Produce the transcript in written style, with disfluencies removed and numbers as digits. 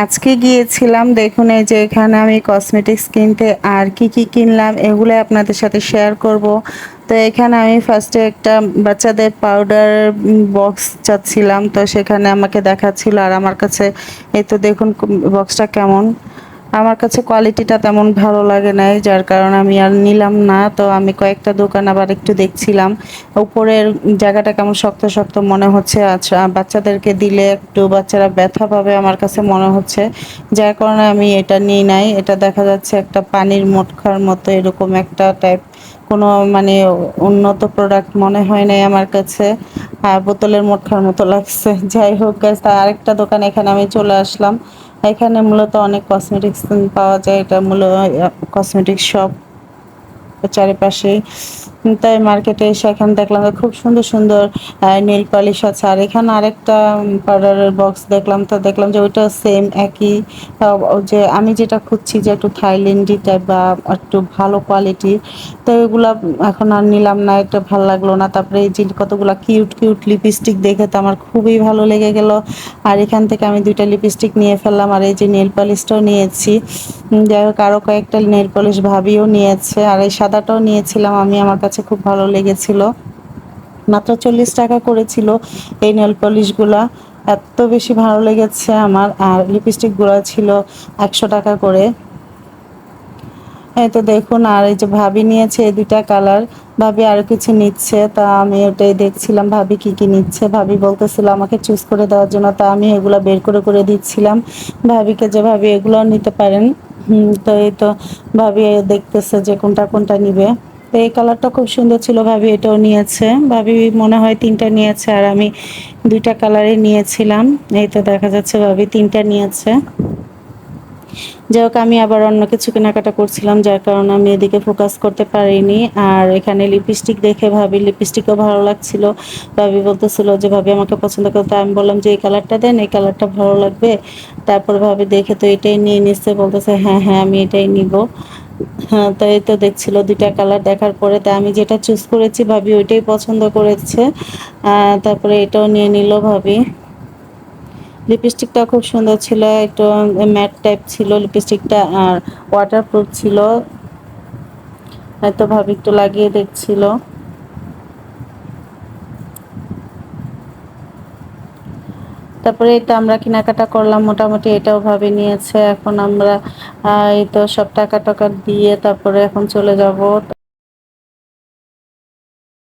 আজকে গিয়েছিলাম, দেখুন এই যে এখানে আমি কসমেটিক্স কিনতে, আর কি কি কিনলাম এগুলো আপনাদের সাথে শেয়ার করব। তো এখানে আমি ফার্স্টে একটা বাচ্চাদের পাউডার বক্স চাচ্ছিলাম, তো সেখানে আমাকে দেখাচ্ছিল, আর আমার কাছে এই তো দেখুন বক্সটা কেমন। আমার কাছে কোয়ালিটিটা তেমন ভালো লাগে নাই, যার কারণে আমি আর নিলাম না। তো আমি কয়েকটা দোকান আবার একটু দেখছিলাম, উপরের জায়গাটা কেমন শক্ত শক্ত মনে হচ্ছে। আচ্ছা, বাচ্চাদেরকে দিলে একটু বাচ্চারা ব্যথা পাবে আমার কাছে মনে হচ্ছে, যার কারণে আমি এটা নিই নাই। এটা দেখা যাচ্ছে একটা পানির মটকার মতো এরকম একটা টাইপ, কোনো মানে উন্নত প্রোডাক্ট মনে হয় নাই আমার কাছে, আর বোতলের মটকার মতো লাগছে। যাই হোক গাইস, আরেকটা দোকান এখানে আমি চলে আসলাম। এখানে মূলত অনেক কসমেটিক্স পাওয়া যায়, এটা মূলত কসমেটিক শপ চারিপাশেই। তাই মার্কেটে এসে এখানে দেখলাম যে খুব সুন্দর সুন্দর নেল পলিশ আছে। আর এখানে আরেকটা পাউডারের বক্স দেখলাম, তো দেখলাম যে ওইটা সেম একই। যে আমি যেটা খুঁজছি যে একটু থাইল্যান্ডি টাইপ বা একটু ভালো কোয়ালিটি, তো এগুলা এখন আর নিলাম না, এটা ভালো লাগলো না। তারপরে এই যে কতগুলা কিউট কিউট লিপস্টিক দেখে তো আমার খুবই ভালো লেগে গেল, আর এখান থেকে আমি দুইটা লিপস্টিক নিয়ে ফেললাম, আর এই যে নেল পলিশটাও নিয়েছি। যাই হোক, আরও কয়েকটা নেল পলিশ ভাবিও নিয়েছে, আর এই সাদাটাও নিয়েছিলাম আমি, আমার কাছে খুব ভালো লেগেছিল। মাত্র 40 টাকা করেছিল এই নেল পলিশগুলা, এত বেশি ভালো লেগেছে আমার। আর লিপস্টিকগুলো ছিল 100 টাকা করে। এই তো দেখুন, আর এই যে ভাবি নিয়েছে এই দুইটা কালার, ভাবি আরো কিছু নিচ্ছে, তা আমি ওটাই দেখছিলাম ভাবি কি কি নিচ্ছে। ভাবি বলতেছিল আমাকে চুজ করে দেওয়ার জন্য, তা আমি এগুলা বের করে করে দিচ্ছিলাম ভাবিকে, যে ভাবি এগুলো নিতে পারেন। তো এই তো ভাবি দেখতেছে যে কোনটা কোনটা নিবে। তো এই কালারটা খুব সুন্দর ছিল, ভাবি এটাও নিয়েছে। ভাবি মনে হয় তিনটা নিয়েছে, আর আমি দুইটা কালারই নিয়েছিলাম। এই তো দেখা যাচ্ছে ভাবি তিনটা নিয়েছে। যাই হোক, আমি আবার অন্য কিছু কেনাকাটা করছিলাম, যার কারণে আমি এদিকে ফোকাস করতে পারিনি। আর এখানে লিপস্টিক দেখে ভাবি লিপস্টিকও ভালো লাগছিল, ভাবি বলতেছিল যে ভাবি আমাকে পছন্দ করতে, আমি বললাম যে এই কালারটা দেন, এই কালারটা ভালো লাগবে। তারপর ভাবি দেখে তো এটাই নিয়ে নিচ্ছে, বলতেছে হ্যাঁ হ্যাঁ আমি এটাই নিব। হ্যাঁ, তো এই তো দেখছিল দুইটা কালার দেখার পরে, তাই আমি যেটা চুজ করেছি ভাবি ওইটাই পছন্দ করেছে। তারপরে এটাও নিয়ে নিল ভাবি। লিপস্টিকটা খুব সুন্দর ছিল, একটু ম্যাট টাইপ ছিল লিপস্টিকটা, আর ওয়াটারপ্রুফ ছিল। হয়তো ভাবি একটু লাগিয়ে দেখছিল। তারপরে এটা আমরা কেনাকাটা করলাম, মোটামুটি এটাও ভাবি নিয়েছে। এখন আমরা এই তো সব টাকা টাকা দিয়ে তারপরে এখন চলে যাব।